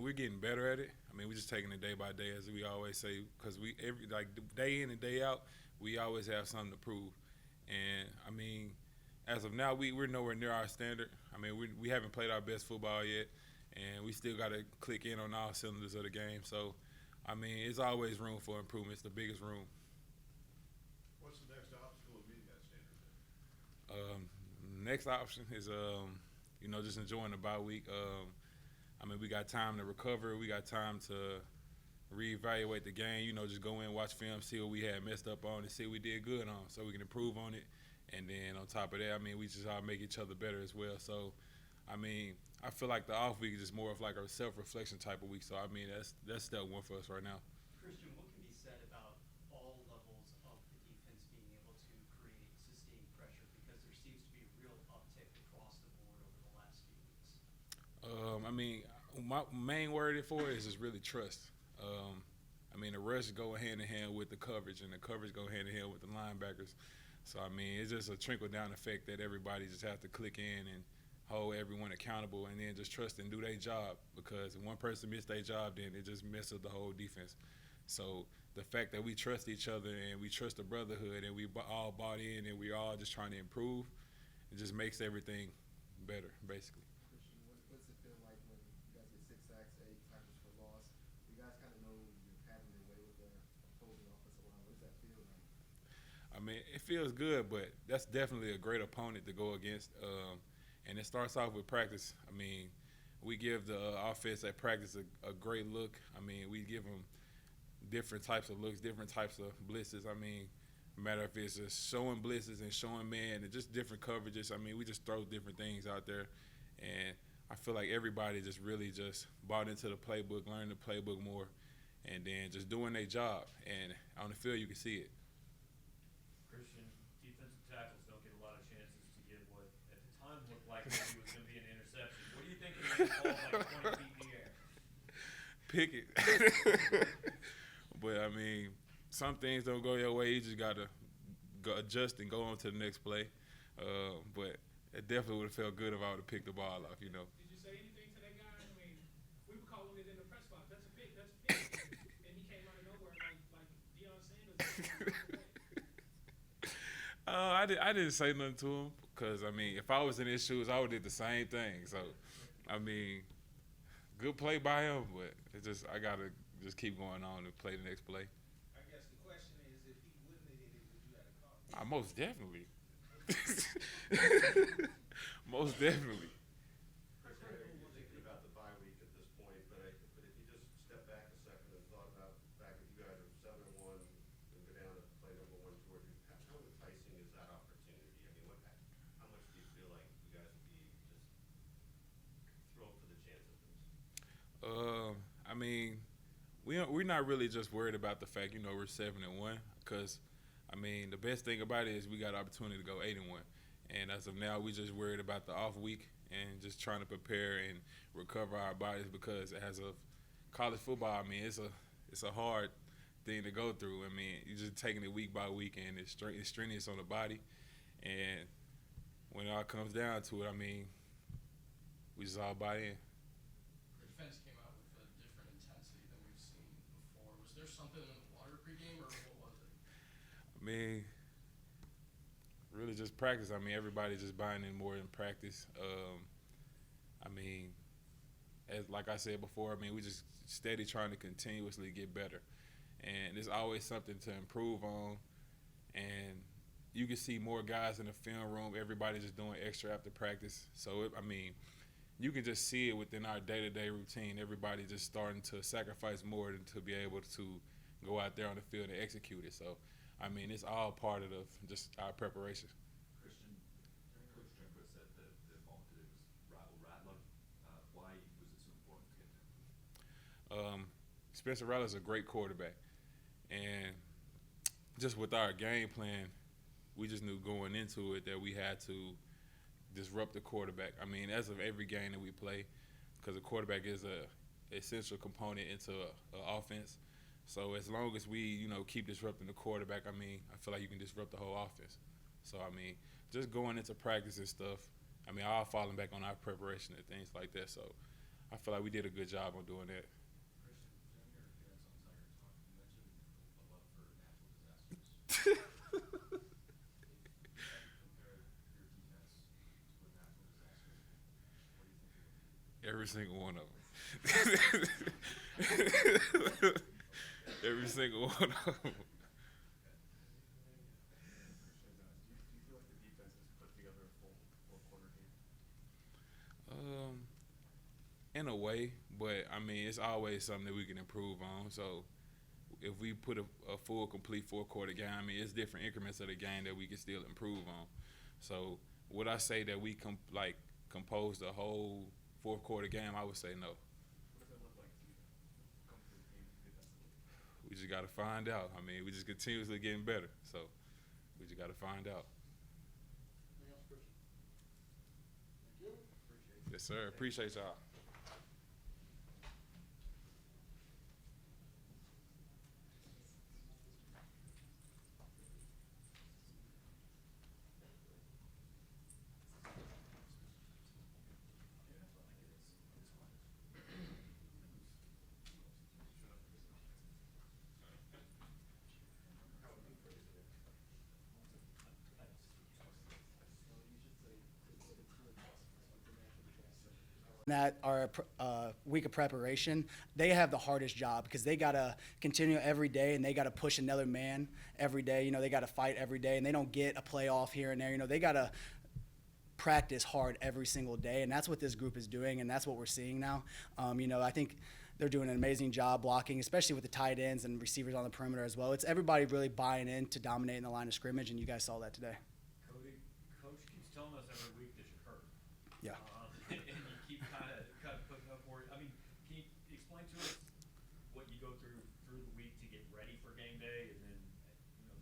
we're getting better at it. I mean, we're just taking it day by day, as we always say, because day in and day out, we always have something to prove. And I mean, as of now, we're nowhere near our standard. I mean, we haven't played our best football yet, and we still got to click in on all cylinders of the game. So, I mean, it's always room for improvement. It's the biggest room. What's the next obstacle of meeting that standard? Next option is, just enjoying the bye week. I mean, we got time to recover. We got time to reevaluate the game. Just go in, watch film, see what we had messed up on, and see what we did good on, so we can improve on it. And then on top of that, I mean, we just all make each other better as well. So, I mean, I feel like the off week is just more of like a self-reflection type of week. So, I mean, that's step one for us right now. Kristian, what can be said about all levels of the defense being able to create sustained pressure, because there seems to be a real uptick across the board over the last few weeks? I mean, my main word for it is just really trust. I mean, the rush go hand in hand with the coverage, and the coverage go hand in hand with the linebackers. So, I mean, it's just a trickle-down effect that everybody just has to click in and hold everyone accountable, and then just trust and do their job, because if one person missed their job, then it just messes the whole defense. So the fact that we trust each other and we trust the brotherhood and we all bought in and we all just trying to improve, it just makes everything better, basically. Kristian, what's it feel like when you guys get 6 sacks, 8 tackles for loss? You guys kind of know you're having your way with the opposing offensive line. What does that feel like? I mean, it feels good, but that's definitely a great opponent to go against. And it starts off with practice. I mean, we give the offense at practice a great look. I mean, we give them different types of looks, different types of blitzes. I mean, no matter if it's just showing blitzes and showing man and just different coverages. I mean, we just throw different things out there. And I feel like everybody just really just bought into the playbook, learned the playbook more, and then just doing their job. And on the field, you can see it. Kristian, defensive tackles don't get a lot of chances to get what at the time looked like maybe was going to be an interception. What do you think of these balls like 20 feet in the air? Pick it. But, I mean, some things don't go your way. You just got to adjust and go on to the next play. But it definitely would have felt good if I would have picked the ball off, Did you say anything to that guy? I mean, we were calling it in the press box. That's a pick. That's a pick. And he came out of nowhere like Deion Sanders. I didn't say nothing to him because, I mean, if I was in his shoes, I would have did the same thing. So, I mean, good play by him, but I got to just keep going on and play the next play. I guess the question is, if he wouldn't have hit it, would you have caught? Most definitely. Most definitely. Chris, I know you're thinking about the bye week at this point, but if you just step back a second and thought about the fact that you guys are 7-1 and go down to play number 1 Georgia, how enticing is that opportunity? I mean, how much do you feel like you guys would be just thrilled for the chance of this? I mean, we're not really just worried about the fact, we're 7-1, because I mean, the best thing about it is we got an opportunity to go 8-1. And as of now, we just worried about the off week and just trying to prepare and recover our bodies, because as of college football, I mean, it's a hard thing to go through. I mean, you're just taking it week by week, and it's strenuous on the body. And when it all comes down to it, I mean, we just all buy in. The defense came out with a different intensity than we've seen before. Was there something in the water pregame, or what was it? I mean, really just practice. I mean, everybody just buying in more in practice. I mean, like I said before, I mean, we just steady trying to continuously get better. And there's always something to improve on. And you can see more guys in the film room. Everybody just doing extra after practice. So, I mean, you can just see it within our day-to-day routine. Everybody just starting to sacrifice more to be able to go out there on the field and execute it. So, I mean, it's all part of just our preparation. Kristian, Coach Turnquist said that it was rattle-rattling. Why was it so important to get him? Spencer Rattler's a great quarterback. And just with our game plan, we just knew going into it that we had to disrupt the quarterback. I mean, as of every game that we play, because the quarterback is a essential component into an offense. So as long as we, keep disrupting the quarterback, I mean, I feel like you can disrupt the whole offense. So, I mean, just going into practice and stuff, I mean, all falling back on our preparation and things like that. So, I feel like we did a good job on doing that. Kristian, during your appearance on Tiger Talk, you mentioned a love for natural disasters. If you had to compare your defense to a natural disaster, what do you think it would be? Every single one of them. Every single one of them. Christian, do you feel like the defense has put together a full four-quarter game? In a way, but I mean, it's always something that we can improve on. So if we put a full, complete four-quarter game, I mean, it's different increments of the game that we can still improve on. So would I say that we composed the whole fourth-quarter game? I would say no. What does it look like to you come through the game defensively? We just got to find out. I mean, we just continuously getting better. So we just got to find out. Anything else, Christian? Thank you. Appreciate it. Yes, sir. Appreciate y'all. That our week of preparation, they have the hardest job because they got to continue every day and they got to push another man every day. You know, they got to fight every day and they don't get a playoff here and there. You know, they got to practice hard every single day, and that's what this group is doing, and that's what we're seeing now. You know, I think they're doing an amazing job blocking, especially with the tight ends and receivers on the perimeter as well. It's everybody really buying in to dominating the line of scrimmage, and you guys saw that today. Cody, Coach keeps telling us every week that you're hurt. Yeah. And you keep kind of putting up for it. I mean, can you explain to us what you go through the week to get ready for game day, and then, you know,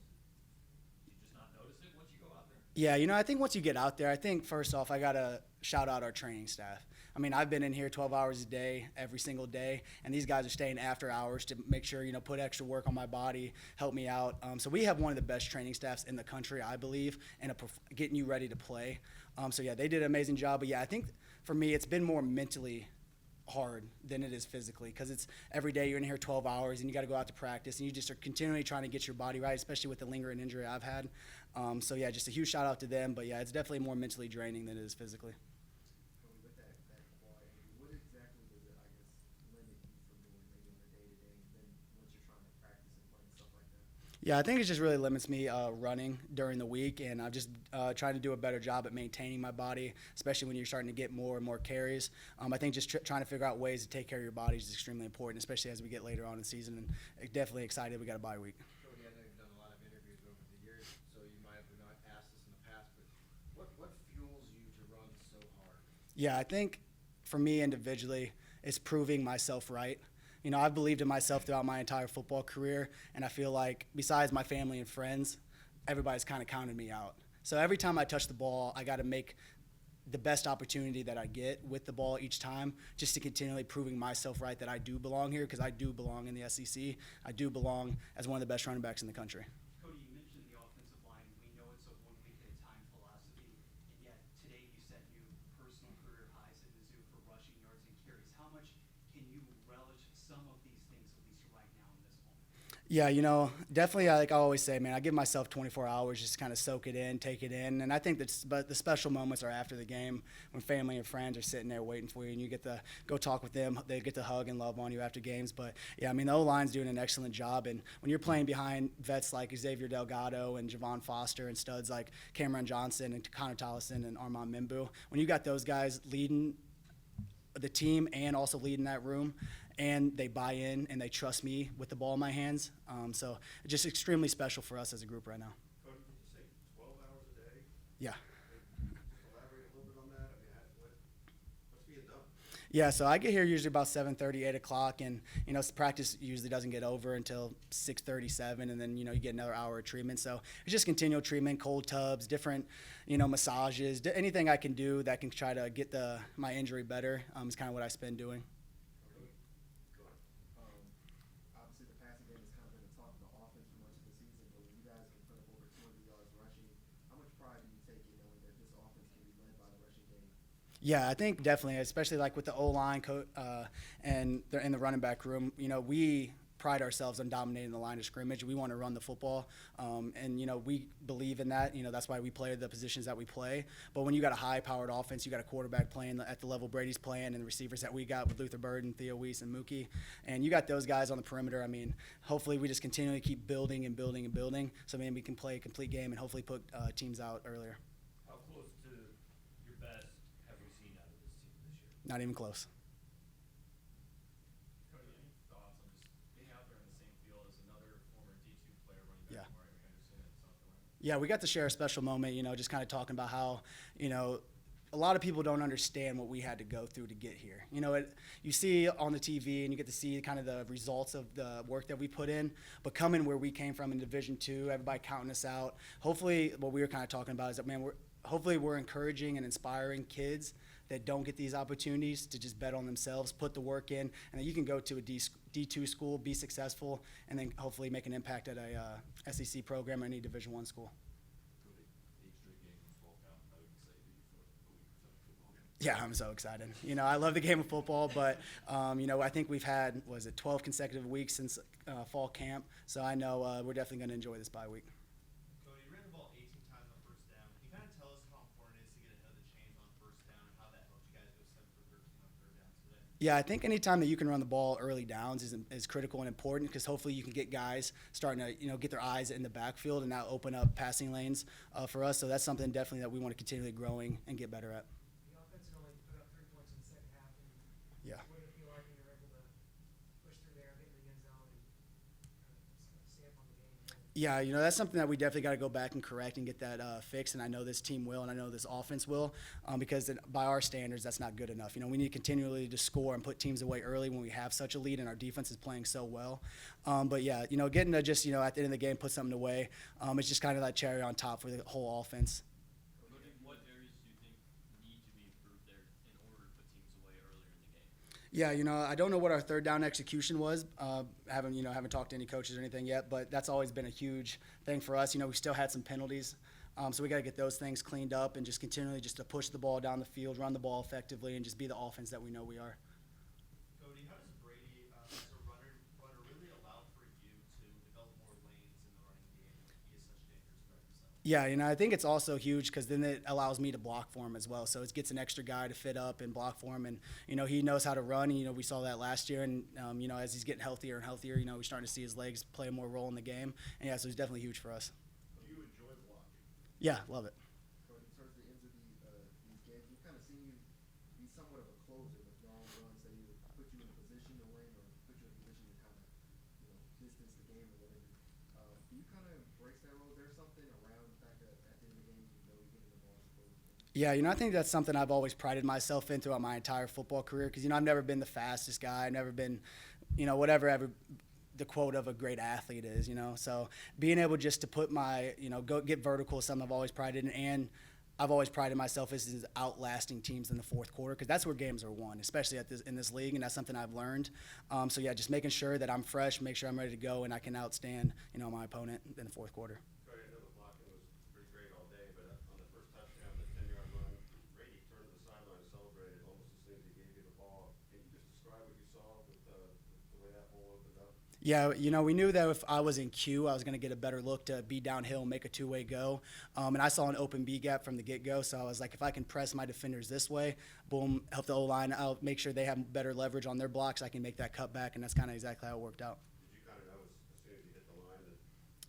do you just not notice it once you go out there? Yeah, you know, I think once you get out there, I think first off, I got to shout out our training staff. I mean, I've been in here 12 hours a day, every single day, and these guys are staying after hours to make sure, you know, put extra work on my body, help me out. So we have one of the best training staffs in the country, I believe, and getting you ready to play. So, yeah, they did an amazing job. But, yeah, I think for me it's been more mentally hard than it is physically because it's every day you're in here 12 hours and you got to go out to practice and you just are continually trying to get your body right, especially with the lingering injury I've had. So, yeah, just a huge shout out to them. But, yeah, it's definitely more mentally draining than it is physically. Cody, with that quad injury, what exactly does it, I guess, limit you from doing maybe on a day-to-day and then once you're trying to practice and play and stuff like that? Yeah, I think it just really limits me running during the week, and I'm just trying to do a better job at maintaining my body, especially when you're starting to get more and more carries. I think just trying to figure out ways to take care of your body is extremely important, especially as we get later on in the season. And definitely excited we got a bye week. Cody, I know you've done a lot of interviews over the years, so you might have not asked this in the past, but what fuels you to run so hard? Yeah, I think for me individually, it's proving myself right. You know, I've believed in myself throughout my entire football career, and I feel like besides my family and friends, everybody's kind of counted me out. So every time I touch the ball, I got to make the best opportunity that I get with the ball each time just to continually proving myself right that I do belong here because I do belong in the SEC. I do belong as one of the best running backs in the country. Cody, you mentioned the offensive line. We know it's a 1 week at a time philosophy, and yet today you set new personal career highs at Mizzou for rushing yards and carries. How much can you relish some of these things, at least right now in this moment? Yeah, you know, definitely, like I always say, man, I give myself 24 hours just to kind of soak it in, take it in. And I think but the special moments are after the game when family and friends are sitting there waiting for you and you get to go talk with them. They get to hug and love on you after games. But, yeah, I mean, the O-line's doing an excellent job. And when you're playing behind vets like Xavier Delgado and Javon Foster and studs like Cameron Johnson and Connor Tollison and Armand Mimbu, when you got those guys leading the team and also leading that room, and they buy in and they trust me with the ball in my hands. So it's just extremely special for us as a group right now. Cody, did you say 12 hours a day? Yeah. Just elaborate a little bit on that. I mean, what's being done? Yeah, so I get here usually about 7:30, 8 o'clock, and, you know, practice usually doesn't get over until 6:37, and then, you know, you get another hour of treatment. So it's just continual treatment, cold tubs, different, you know, massages, anything I can do that can try to get my injury better is kind of what I spend doing. Obviously, the passing game has kind of been the talk of the offense for much of the season, but when you guys can put up over 200 yards rushing, how much pride do you take in knowing that this offense can be led by the rushing game? Yeah, I think definitely, especially like with the O-line and they're in the running back room, we pride ourselves on dominating the line of scrimmage. We want to run the football, and we believe in that. That's why we play the positions that we play. But when you got a high-powered offense, you got a quarterback playing at the level Brady's playing, and the receivers that we got with Luther Bird and Theo Weiss and Mookie, and you got those guys on the perimeter. I mean, hopefully we just continually keep building and building and building, so maybe we can play a complete game and hopefully put teams out earlier. How close to your best have we seen out of this team this year? Not even close. Cody, any thoughts on just being out there in the same field as another former D2 player running Yeah. back, Mario Henderson at South Carolina? Yeah, we got to share a special moment, just kind of talking about how, a lot of people don't understand what we had to go through to get here. You see on the TV and you get to see kind of the results of the work that we put in, but coming where we came from in Division II, everybody counting us out. Hopefully, what we were kind of talking about is that, man, hopefully we're encouraging and inspiring kids that don't get these opportunities to just bet on themselves, put the work in, and then you can go to a D2 school, be successful, and then hopefully make an impact at a SEC program or any Division I school. Cody, 8 straight games in fall count. How excited are you for a week or so football game? Yeah, I'm so excited. I love the game of football, but, I think we've had, 12 consecutive weeks since fall camp, so I know we're definitely going to enjoy this bye week. Cody, you ran the ball 18 times on first down. Can you kind of tell us how important it is to get ahead of the chains on first down and how that helped you guys go 7 for 13 on third downs today? Yeah, I think anytime that you can run the ball early downs is critical and important because hopefully you can get guys starting to get their eyes in the backfield and now open up passing lanes for us. So that's something definitely that we want to continually growing and get better at. The offense only put up 3 points in the second half, and Yeah. what did it feel like when you were able to push through there, get to the end zone, and kind of stamp on the game? Yeah, that's something that we definitely got to go back and correct and get that fixed. And I know this team will, and I know this offense will, because by our standards, that's not good enough. We need continually to score and put teams away early when we have such a lead and our defense is playing so well. But yeah, getting to just at the end of the game put something away, it's just kind of that cherry on top for the whole offense. What areas do you think need to be improved there in order to put teams away earlier in the game? Yeah, I don't know what our third down execution was. Haven't talked to any coaches or anything yet, but that's always been a huge thing for us. We still had some penalties, so we got to get those things cleaned up and just continually just to push the ball down the field, run the ball effectively, and just be the offense that we know we are. Cody, how does Brady, as a runner really allow for you to develop more lanes in the running game when he is such a dangerous threat himself? Yeah, I think it's also huge because then it allows me to block for him as well. So it gets an extra guy to fit up and block for him. And, he knows how to run. We saw that last year. And, as he's getting healthier and healthier, we're starting to see his legs play more role in the game. And, yeah, so he's definitely huge for us. Do you enjoy blocking? Yeah, love it. Cody, towards the ends of these games, we've kind of seen you be somewhat of a closer with long runs that either put you in a position to win or put you in a position to kind of, distance the game or whatever. Do you kind of embrace that role? Is there something around the fact that at the end of the game, you're getting the ball to close the game? Yeah, I think that's something I've always prided myself in throughout my entire football career because, I've never been the fastest guy. I've never been, whatever the quote of a great athlete is, So being able just to put my, go get vertical is something I've always prided in. And I've always prided myself as outlasting teams in the fourth quarter because that's where games are won, especially in this league, and that's something I've learned. So, yeah, just making sure that I'm fresh, make sure I'm ready to go, and I can outstand, my opponent in the fourth quarter. Cody, I know the blocking was pretty great all day, but on the first touchdown, the 10-yard run, Brady turned to the sideline and celebrated almost as soon as he gave you the ball. Can you just describe what you saw with the way that hole opened up? Yeah, we knew that if I was in Q, I was going to get a better look to be downhill and make a two-way go. And I saw an open B gap from the get-go, so I was like, if I can press my defenders this way, boom, help the O-line out, make sure they have better leverage on their blocks, I can make that cutback, and that's kind of exactly how it worked out. Did you kind of know as soon as you hit the line that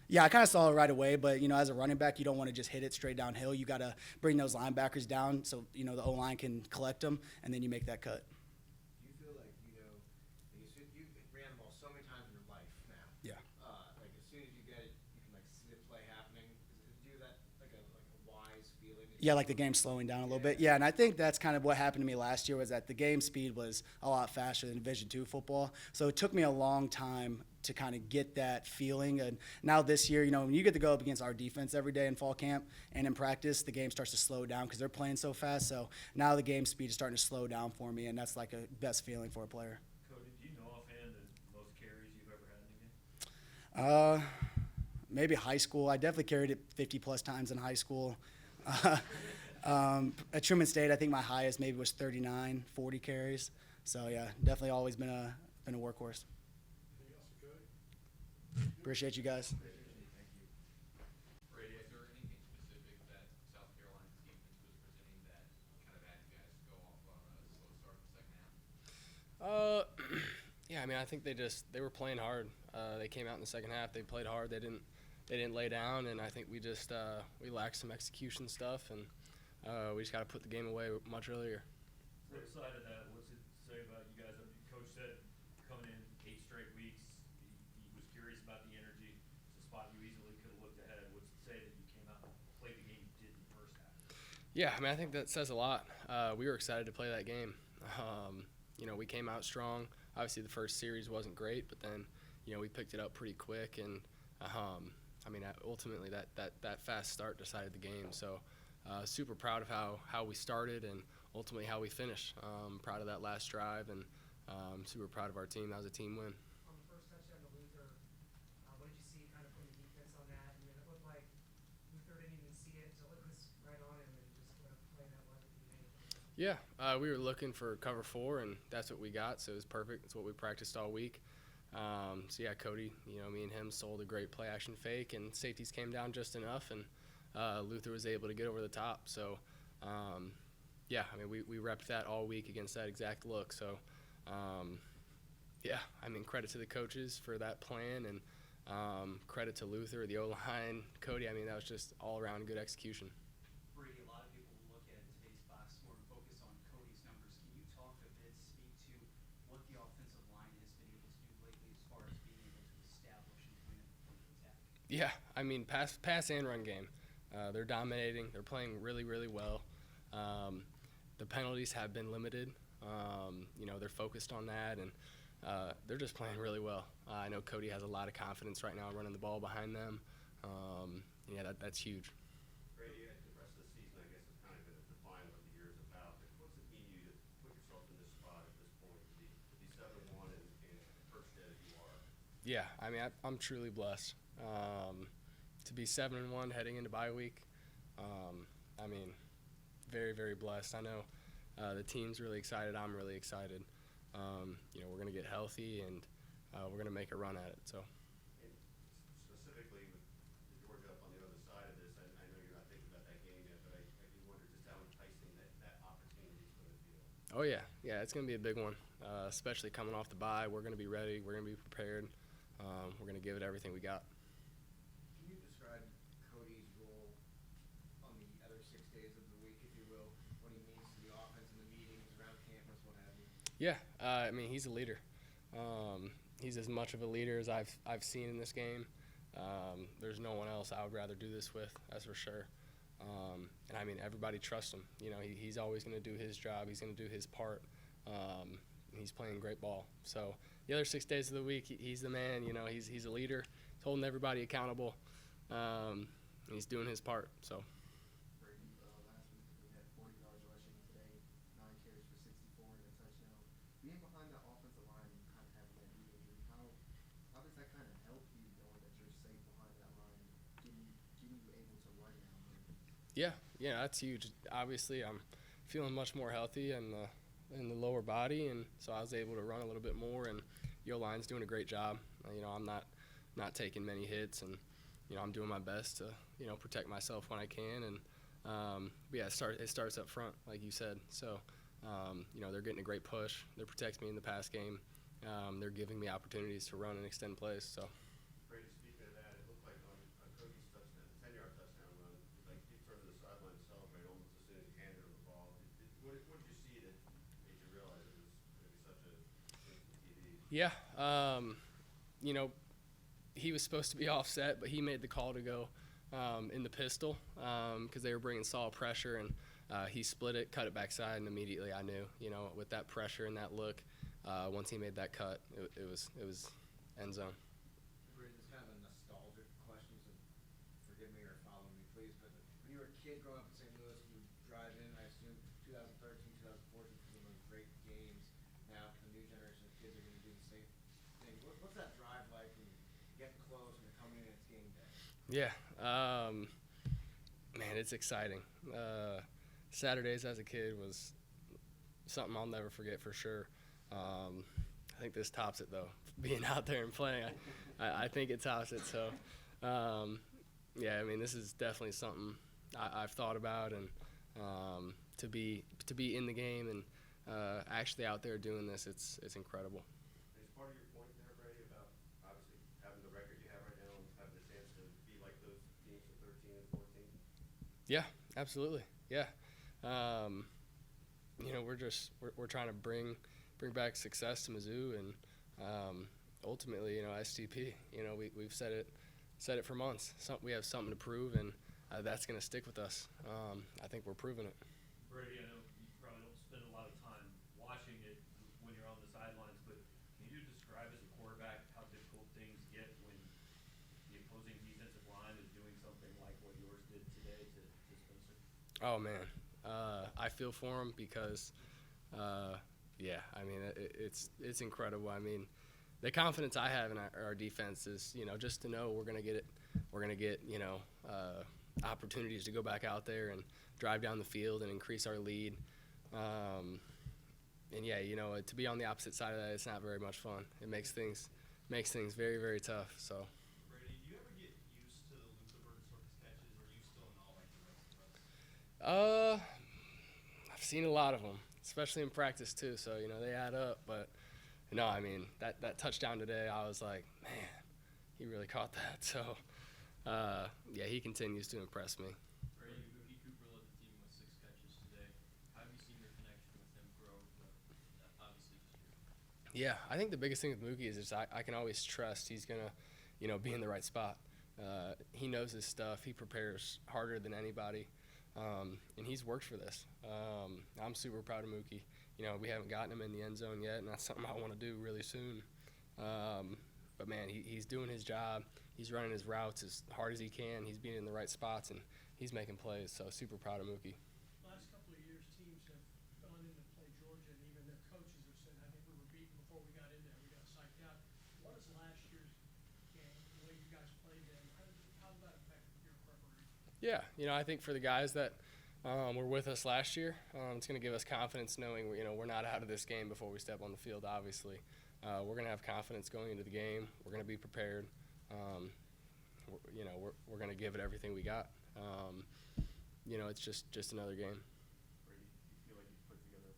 Yeah, I kind of saw it right away, but, as a running back, you don't want to just hit it straight downhill. You got to bring those linebackers down so, the O-line can collect them, and then you make that cut. Do you feel like, you ran the ball so many times in your life now? Yeah. Like, as soon as you get it, you can, see the play happening. Do you have that, like a wise feeling? Yeah, like the game slowing down a little bit. Yeah, and I think that's kind of what happened to me last year was that the game speed was a lot faster than Division II football. So it took me a long time to kind of get that feeling. And now this year, when you get to go up against our defense every day in fall camp and in practice, the game starts to slow down because they're playing so fast. So now the game speed is starting to slow down for me, and that's like a best feeling for a player. Cody, do you know offhand the most carries you've ever had in a game? Maybe high school. I definitely carried it 50-plus times in high school. At Truman State, I think my highest maybe was 39, 40 carries. So yeah, definitely always been a workhorse. Anything else for Cody? Appreciate you guys. Brady, is there anything specific that South Carolina's defense was presenting that kind of had you guys go off on a slow start in the second half? Yeah, I mean, I think they were playing hard. They came out in the second half. They played hard. They didn't lay down, and I think we just we lacked some execution stuff, and we just got to put the game away much earlier. Flip side of that, what's it say about you guys? I mean, Coach said coming in 8 straight weeks, he was curious about the energy. It's a spot you easily could have looked ahead. What's it say that you came out and played the game you did in the first half? Yeah, I mean, I think that says a lot. We were excited to play that game. We came out strong. Obviously, the first series wasn't great, but then, we picked it up pretty quick. And, ultimately, that fast start decided the game. So, super proud of how we started and ultimately how we finished. Proud of that last drive and super proud of our team. That was a team win. On the first touchdown to Luther, what did you see kind of from the defense on that? I mean, it looked like Luther didn't even see it until it was right on him and just went up playing that left at the end. Yeah, we were looking for cover 4, and that's what we got, so it was perfect. It's what we practiced all week. Cody, me and him sold a great play-action fake, and safeties came down just enough, and Luther was able to get over the top. So, we repped that all week against that exact look. So, credit to the coaches for that plan, and credit to Luther, the O-line, Cody. That was just all-around good execution. Brady, a lot of people look at today's box score and focus on Cody's numbers. Can you talk a bit, speak to what the offensive line has been able to do lately as far as being able to establish and point of attack? Yeah, pass and run game. They're dominating. They're playing really, really well. The penalties have been limited. They're focused on that, and they're just playing really well. I know Cody has a lot of confidence right now running the ball behind them. That's huge. Brady, the rest of the season, I guess, is kind of going to define what the year is about. But what's it mean to you to put yourself in this spot at this point, to be 7-1 and first dead as you are? Yeah, I'm truly blessed. To be 7-1 heading into bye week, very, very blessed. I know the team's really excited. I'm really excited. We're going to get healthy, and we're going to make a run at it. So. And specifically with Georgia up on the other side of this, I know you're not thinking about that game yet, but I do wonder just how enticing that opportunity is going to feel. Oh, yeah. Yeah, it's going to be a big one, especially coming off the bye. We're going to be ready. We're going to be prepared. We're going to give it everything we got. Can you describe Cody's role on the other 6 days of the week, if you will, what he means to the offense in the meetings, around campus, what have you? Yeah, he's a leader. He's as much of a leader as I've seen in this game. There's no one else I would rather do this with, that's for sure. Everybody trusts him. He's always going to do his job. He's going to do his part. He's playing great ball. So the other 6 days of the week, he's the man. He's a leader. He's holding everybody accountable. He's doing his part. So. Brady, last week we had 40 yards rushing today, 9 carries for 64 and a touchdown. Being behind the offensive line and kind of having that knee injury, how does that kind of help you knowing that you're safe behind that line, getting you able to run now? Yeah, that's huge. Obviously, I'm feeling much more healthy in the lower body, and so I was able to run a little bit more. And the O-line's doing a great job. I'm not taking many hits, and I'm doing my best to protect myself when I can. And it starts up front, like you said. So they're getting a great push. They're protecting me in the pass game. They're giving me opportunities to run and extend plays. So. Brady, speaking of that, it looked like on Cody's touchdown, the 10-yard touchdown run, like you turned to the sideline to celebrate almost as soon as you handed him the ball. What did you see that made you realize it was going to be such a instant TD? Yeah, he was supposed to be offset, but he made the call to go in the pistol because they were bringing solid pressure, and he split it, cut it backside, and immediately I knew, with that pressure and that look, once he made that cut, it was end zone. Brady, this is kind of a nostalgic question, so forgive me or follow me, please. But when you were a kid growing up in St. Louis, you would drive in, I assume, 2013, 2014, for some of those great games. Now, the new generation of kids are going to do the same thing. What's that drive like when you're getting close and you're coming in, it's game day? Yeah, man, it's exciting. Saturdays as a kid was something I'll never forget for sure. I think this tops it though. Being out there and playing, I think it tops it. So, yeah, I mean, this is definitely something I've thought about, and to be in the game and actually out there doing this, it's incredible. Is part of your point there, Brady, about obviously having the record you have right now and having the chance to be like those teams in 13 and 14? Yeah, absolutely. Yeah. You know, we're trying to bring back success to Mizzou, and ultimately, you know, STP. You know, we've said it for months. We have something to prove, and that's going to stick with us. I think we're proving it. Brady, I know you probably don't spend a lot of time watching it when you're on the sidelines, but can you describe as a quarterback how difficult things get when the opposing defensive line is doing something like what yours did today to Spencer? Oh man, I feel for him because, yeah, I mean it's incredible. I mean, the confidence I have in our defense is, you know, just to know we're gonna get, you know, opportunities to go back out there and drive down the field and increase our lead. And yeah, you know, to be on the opposite side of that, it's not very much fun. It makes things very, very tough. So. Brady, do you ever get used to the Luca Burton catches, or are you still not like the rest of us? I've seen a lot of them, especially in practice too. So, you know, they add up. But no, I mean that touchdown today, I was like, man, he really caught that. So, yeah, he continues to impress me. Brady, Mookie Cooper led the team with 6 catches today. How have you seen your connection with him grow, obviously this year? Yeah, I think the biggest thing with Mookie is just I can always trust he's gonna, you know, be in the right spot. He knows his stuff. He prepares harder than anybody, and he's worked for this. I'm super proud of Mookie. You know, we haven't gotten him in the end zone yet, and that's something I want to do really soon. But man, he's doing his job. He's running his routes as hard as he can. He's being in the right spots, and he's making plays. So super proud of Mookie. Last couple of years, teams have gone in to play Georgia, and even their coaches have said, I think we were beaten before we got in there. We got psyched out. What is last year's game, the way you guys played them? How did that affect your preparation? Yeah, you know, I think for the guys that were with us last year, it's going to give us confidence knowing, you know, we're not out of this game before we step on the field, obviously. We're going to have confidence going into the game. We're going to be prepared. You know, we're going to give it everything we got. You know, it's just another game. Brady, do you feel like you put together a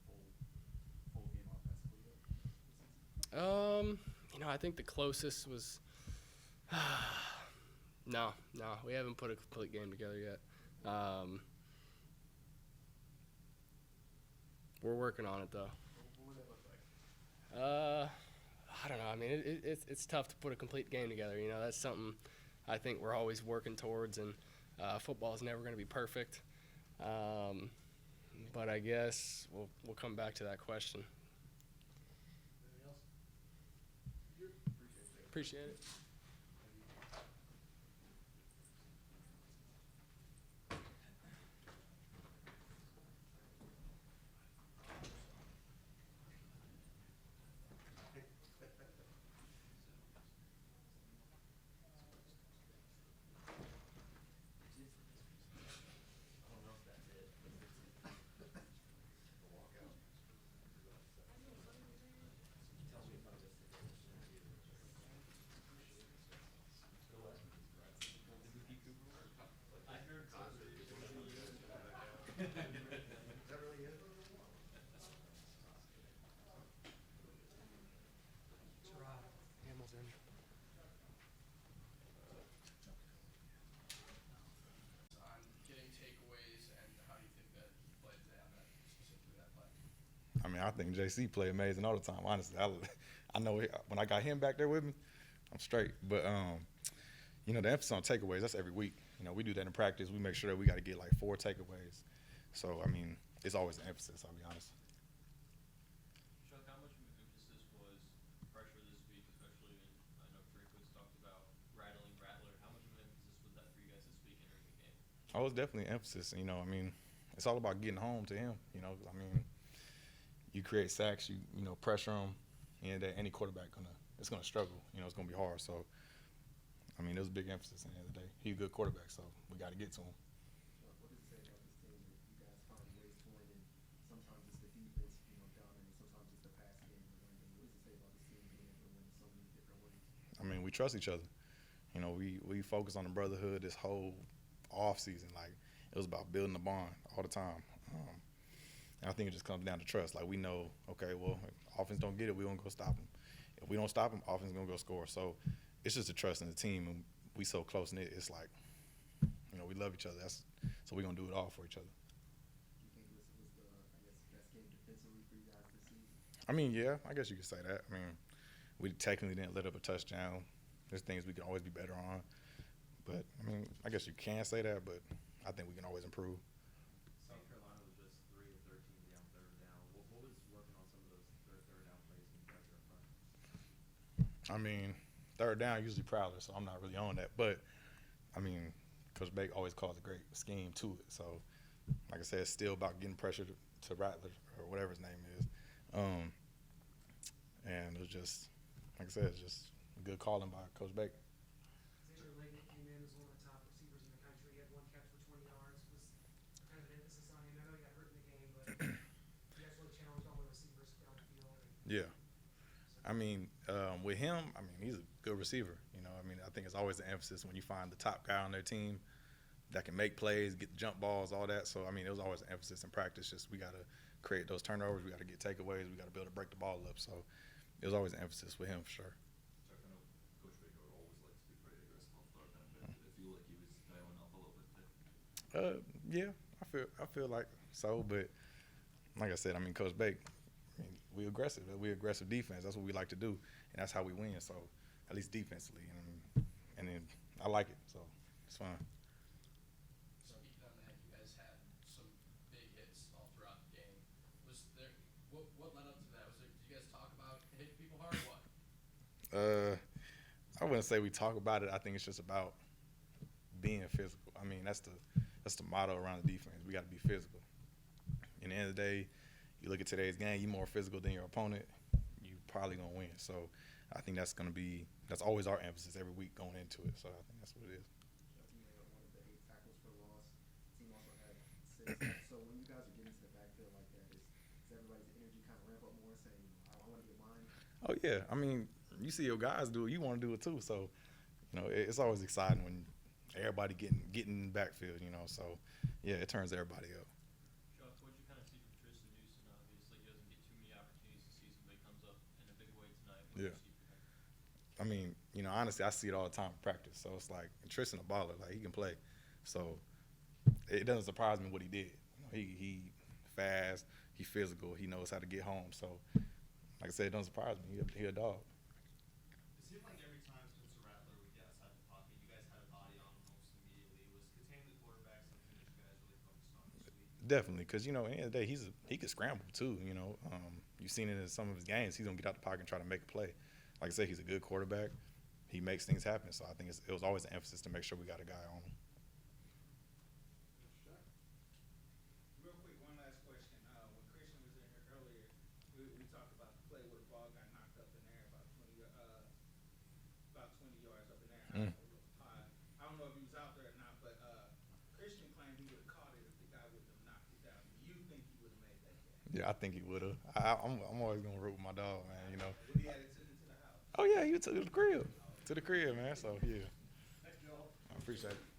full game offensively yet? You know, I think the closest was no, we haven't put a complete game together yet. We're working on it though. What would that look like? I don't know. I mean, it's tough to put a complete game together. You know, that's something I think we're always working towards, and football is never going to be perfect. But I guess we'll come back to that question. Anything else? Appreciate it. Is that really it? Hamilton. On getting takeaways, and how do you think that he played today on that, specifically that play? I mean, I think JC play amazing all the time. Honestly, I know when I got him back there with me, I'm straight. But you know, the emphasis on takeaways, that's every week. You know, we do that in practice. We make sure that we got to get like 4 takeaways. So I mean, it's always an emphasis. I'll be honest. Chuck, how much of an emphasis was pressure this week, especially in, I know Drakewood's talked about rattling Rattler. How much of an emphasis was that for you guys this week entering the game? Oh, it's definitely an emphasis. You know, I mean, it's all about getting home to him. You know, I mean, you create sacks, you know, pressure him, and any quarterback it's gonna struggle. You know, it's gonna be hard. So, I mean, it was a big emphasis at the end of the day. He's a good quarterback, so we got to get to him. What does it say about this team that you guys find ways we trust each other. You know, we focus on the brotherhood this whole off season. Like, it was about building the bond all the time. And I think it just comes down to trust. Like, we know, okay, well, if offense don't get it, we're going to go stop them. If we don't stop them, offense is going to go score. So it's just a trust in the team, and we so close-knit. It's like, you know, we love each other. So we're going to do it all for each other. Do you think this was the, I guess, best game defensively for you guys this season? I mean, yeah, I guess you could say that. I mean, we technically didn't let up a touchdown. There's things we can always be better on. But, I mean, I guess you can say that, but I think we can always improve. South Carolina was just 3 of 13 down third down. What was working on some of those third down plays and pressure up front? I mean, third down usually Prowler, so I'm not really on that. But, I mean, Coach Bake always calls a great scheme to it. So, like I said, it's still about getting pressure to Rattler or whatever his name is. And it was just, like I said, it's just a good calling by Coach Bake. Xavier Leggett came in as one of the top receivers in the country. He had 1 catch for 20 yards. Was kind of an emphasis on him. I know he got hurt in the game, but you guys really challenged all the receivers down the field. Yeah. I mean, with him, I mean, he's a good receiver. You know, I mean, I think it's always the emphasis when you find the top guy on their team that can make plays, get the jump balls, all that. So, I mean, it was always an emphasis in practice. Just we got to create those turnovers. We got to get takeaways. We got to be able to break the ball up. So, it was always an emphasis with him for sure. Chuck, I know Coach Baker always likes to be pretty aggressive on third down. But did it feel like he was dialing up a little bit too? Yeah, I feel like so, but like I said, I mean, Coach Bake, I mean, we aggressive. We aggressive defense. That's what we like to do, and that's how we win. So, at least defensively, and then I like it. So, it's fine. Speaking on that, you guys had some big hits all throughout the game. Was there what led up to that? Did you guys talk about hitting people hard or what? I wouldn't say we talk about it. I think it's just about being physical. I mean, that's the motto around the defense. We got to be physical. In the end of the day, you look at today's game, you're more physical than your opponent, you probably going to win. So I think that's always our emphasis every week going into it. So I think that's what it is. You made one of the 8 tackles for loss. Team also had 6. So when you guys are getting to the backfield like that, is everybody's energy kind of ramp up more, saying, I want to get mine? Oh, yeah. I mean, you see your guys do it, you want to do it too. So, you know, it's always exciting when everybody getting backfield, you know. So, yeah, it turns everybody up. Chuck, what did you kind of see from Tristan Newsom? Obviously, he doesn't get too many opportunities this season, but he comes up in a big way tonight. What did Yeah. you see from him? I mean, you know, honestly, I see it all the time in practice. So it's like Tristan a baller, like he can play. So it doesn't surprise me what he did. You know, he fast, he physical, he knows how to get home. So like I said, it doesn't surprise me. He a dog. It seemed like every time Spencer Rattler would get outside the pocket, you guys had a body on him almost immediately. Was containing the quarterback something that you guys really focused on this week? Definitely, because you know, at the end of the day, he could scramble too. You know, you've seen it in some of his games. He's gonna get out the pocket and try to make a play. Like I said, he's a good quarterback. He makes things happen. So I think it was always an emphasis to make sure we got a guy on him. Real quick, one last question. When Kristian was in here earlier, we talked about the play where the ball got knocked up in there about 20 yards up in there. I don't know if he was out there or not, but Kristian claimed he would have caught it if the guy wouldn't have knocked it down. Do you think he would have made that catch? Yeah, I think he would have. I'm always gonna root with my dog, man. You know. Would he had it to the house? Oh yeah, he took it to the crib, man. So yeah, Thank you all. I appreciate it.